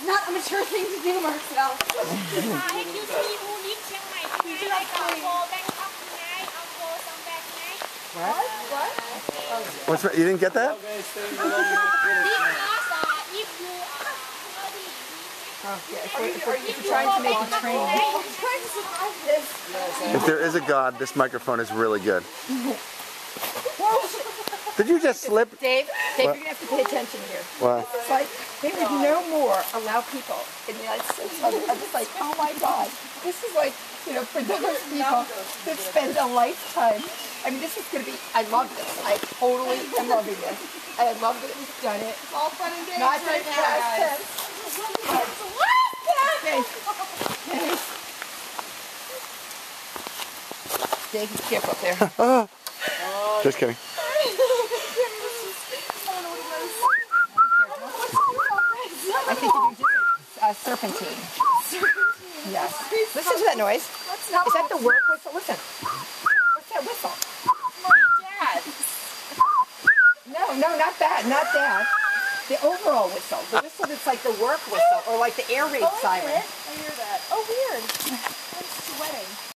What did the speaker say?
It's not a mature thing to do, Marcel. What's you didn't get that? If you're trying to make a train. I'm trying to survive this. If there is a God, this microphone is really good. Did you just slip? Dave, you're going to have to pay attention here. What? It's like, they would no more allow people in the United States. I'm just like, oh my God. This is like, you know, for those people that spend a lifetime. I mean, this is going to be, I love this. I totally am loving this. And I love that we've done it. All fun and games Not right just now, guys. Dave, be careful up there. Just kidding. I think you do serpentine. Yes. Listen to that noise. Is that the work whistle? Listen. What's that whistle? Dad. No, not that. Not that. The overall whistle. The whistle that's like the work whistle or like the air raid siren. I hear that. Oh, weird.